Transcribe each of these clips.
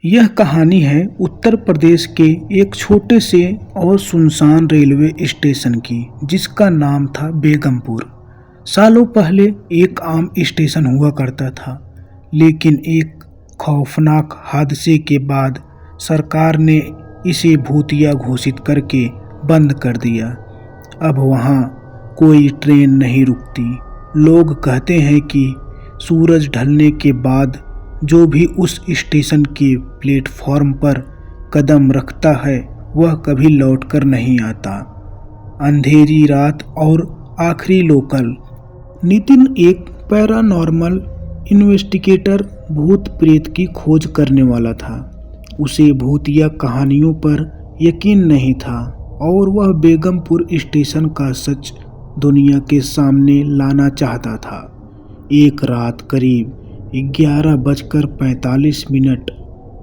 यह कहानी है उत्तर प्रदेश के एक छोटे से और सुनसान रेलवे स्टेशन की, जिसका नाम था बेगमपुर। सालों पहले एक आम स्टेशन हुआ करता था, लेकिन एक खौफनाक हादसे के बाद सरकार ने इसे भूतिया घोषित करके बंद कर दिया। अब वहाँ कोई ट्रेन नहीं रुकती। लोग कहते हैं कि सूरज ढलने के बाद जो भी उस स्टेशन के प्लेटफॉर्म पर कदम रखता है वह कभी लौटकर नहीं आता। अंधेरी रात और आखिरी लोकल। नितिन एक पैरानॉर्मल इन्वेस्टिगेटर, भूत प्रेत की खोज करने वाला था। उसे भूतिया कहानियों पर यकीन नहीं था और वह बेगमपुर स्टेशन का सच दुनिया के सामने लाना चाहता था। एक रात करीब 11:45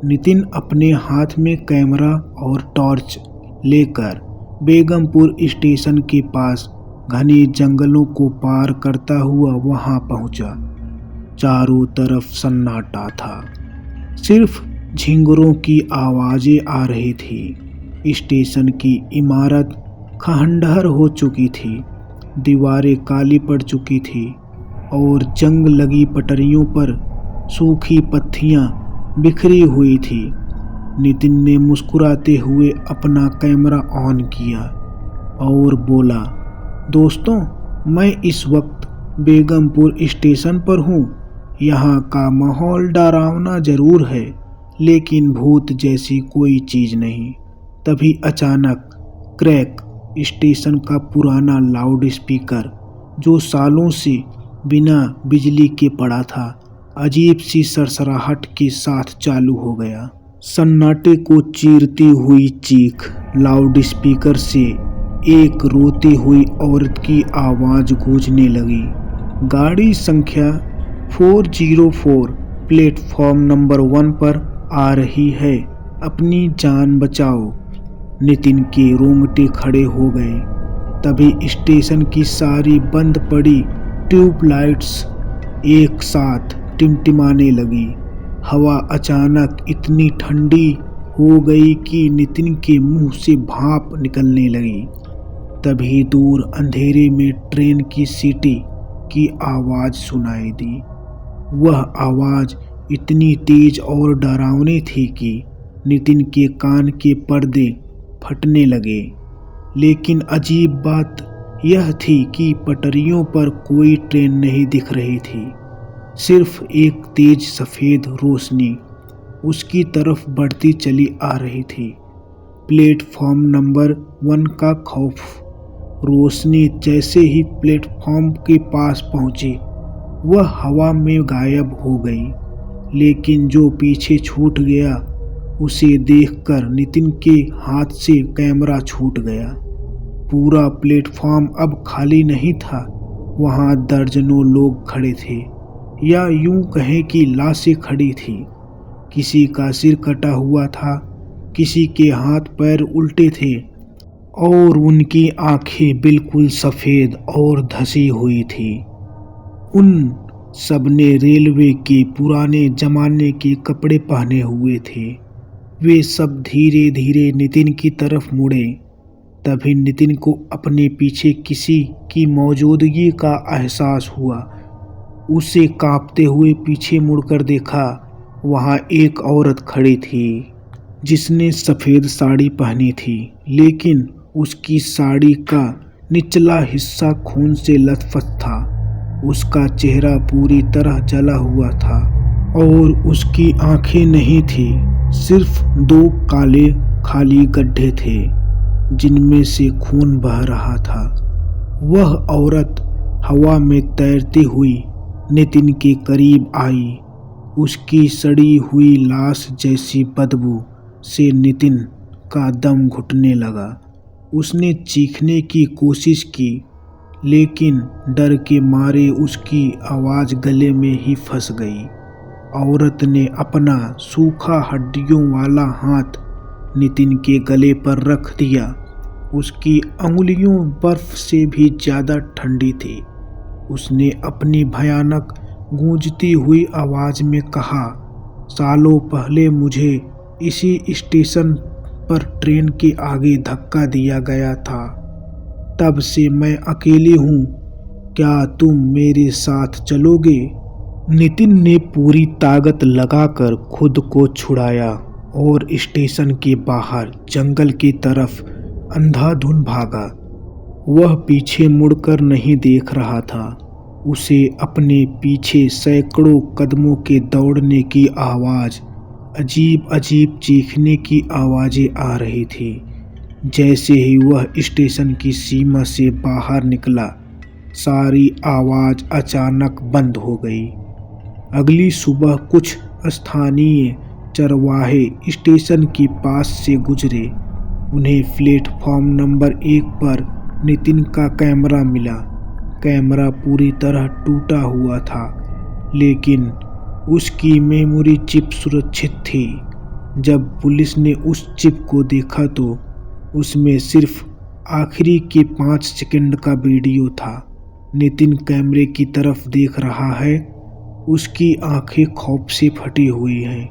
नितिन अपने हाथ में कैमरा और टॉर्च लेकर बेगमपुर स्टेशन के पास घने जंगलों को पार करता हुआ वहां पहुंचा। चारों तरफ सन्नाटा था, सिर्फ झिंगुरों की आवाजें आ रही थी। स्टेशन की इमारत खंडहर हो चुकी थी, दीवारें काली पड़ चुकी थी और जंग लगी पटरियों पर सूखी पत्तियां बिखरी हुई थी। नितिन ने मुस्कुराते हुए अपना कैमरा ऑन किया और बोला, दोस्तों, मैं इस वक्त बेगमपुर स्टेशन पर हूँ। यहाँ का माहौल डरावना जरूर है, लेकिन भूत जैसी कोई चीज़ नहीं। तभी अचानक क्रैक। स्टेशन का पुराना लाउड स्पीकर, जो सालों से बिना बिजली के पड़ा था, अजीब सी सरसराहट के साथ चालू हो गया। सन्नाटे को चीरती हुई चीख। लाउड स्पीकर से एक रोती हुई औरत की आवाज़ गूंजने लगी। गाड़ी संख्या 404 प्लेटफॉर्म नंबर 1 पर आ रही है, अपनी जान बचाओ। नितिन के रोंगटे खड़े हो गए। तभी स्टेशन की सारी बंद पड़ी ट्यूबलाइट्स एक साथ टिमटिमाने लगी। हवा अचानक इतनी ठंडी हो गई कि नितिन के मुंह से भाप निकलने लगी। तभी दूर अंधेरे में ट्रेन की सीटी की आवाज़ सुनाई दी। वह आवाज़ इतनी तेज और डरावनी थी कि नितिन के कान के पर्दे फटने लगे। लेकिन अजीब बात यह थी कि पटरियों पर कोई ट्रेन नहीं दिख रही थी, सिर्फ एक तेज सफ़ेद रोशनी उसकी तरफ बढ़ती चली आ रही थी। प्लेटफॉर्म नंबर 1 का खौफ। रोशनी जैसे ही प्लेटफॉर्म के पास पहुंची, वह हवा में गायब हो गई। लेकिन जो पीछे छूट गया, उसे देखकर नितिन के हाथ से कैमरा छूट गया। पूरा प्लेटफॉर्म अब खाली नहीं था। वहाँ दर्जनों लोग खड़े थे, या यूं कहें कि लाशें खड़ी थी। किसी का सिर कटा हुआ था, किसी के हाथ पैर उल्टे थे और उनकी आंखें बिल्कुल सफ़ेद और धसी हुई थी। उन सबने रेलवे के पुराने जमाने के कपड़े पहने हुए थे। वे सब धीरे धीरे नितिन की तरफ मुड़े। तभी नितिन को अपने पीछे किसी की मौजूदगी का एहसास हुआ। उसे कांपते हुए पीछे मुड़कर देखा। वहाँ एक औरत खड़ी थी, जिसने सफ़ेद साड़ी पहनी थी, लेकिन उसकी साड़ी का निचला हिस्सा खून से लथपथ था। उसका चेहरा पूरी तरह जला हुआ था और उसकी आंखें नहीं थी, सिर्फ 2 काले खाली गड्ढे थे, जिनमें से खून बह रहा था। वह औरत हवा में तैरती हुई नितिन के करीब आई। उसकी सड़ी हुई लाश जैसी बदबू से नितिन का दम घुटने लगा। उसने चीखने की कोशिश की, लेकिन डर के मारे उसकी आवाज़ गले में ही फंस गई। औरत ने अपना सूखा हड्डियों वाला हाथ नितिन के गले पर रख दिया। उसकी अंगुलियों बर्फ से भी ज़्यादा ठंडी थी। उसने अपनी भयानक गूंजती हुई आवाज़ में कहा, सालों पहले मुझे इसी स्टेशन पर ट्रेन के आगे धक्का दिया गया था। तब से मैं अकेली हूँ। क्या तुम मेरे साथ चलोगे? नितिन ने पूरी ताकत लगाकर खुद को छुड़ाया और स्टेशन के बाहर जंगल की तरफ अंधाधुंध भागा। वह पीछे मुड़कर नहीं देख रहा था। उसे अपने पीछे सैकड़ों कदमों के दौड़ने की आवाज़, अजीब अजीब चीखने की आवाज़ें आ रही थी। जैसे ही वह स्टेशन की सीमा से बाहर निकला, सारी आवाज़ अचानक बंद हो गई। अगली सुबह कुछ स्थानीय चरवाहे स्टेशन के पास से गुजरे। उन्हें प्लेटफॉर्म नंबर 1 पर नितिन का कैमरा मिला। कैमरा पूरी तरह टूटा हुआ था, लेकिन उसकी मेमोरी चिप सुरक्षित थी। जब पुलिस ने उस चिप को देखा तो उसमें सिर्फ आखिरी के 5 सेकंड का वीडियो था। नितिन कैमरे की तरफ देख रहा है। उसकी आंखें खौफ से फटी हुई हैं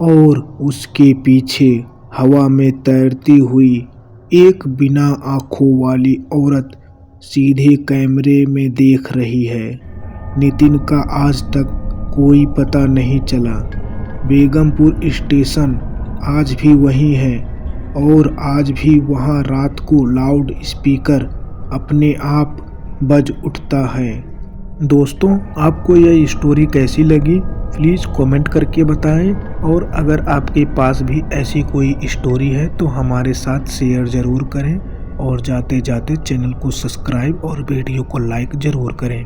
और उसके पीछे हवा में तैरती हुई एक बिना आंखों वाली औरत सीधे कैमरे में देख रही है। नितिन का आज तक कोई पता नहीं चला। बेगमपुर स्टेशन आज भी वही है और आज भी वहाँ रात को लाउड स्पीकर अपने आप बज उठता है। दोस्तों, आपको यह स्टोरी कैसी लगी प्लीज़ कमेंट करके बताएं, और अगर आपके पास भी ऐसी कोई स्टोरी है तो हमारे साथ शेयर ज़रूर करें, और जाते जाते चैनल को सब्सक्राइब और वीडियो को लाइक ज़रूर करें।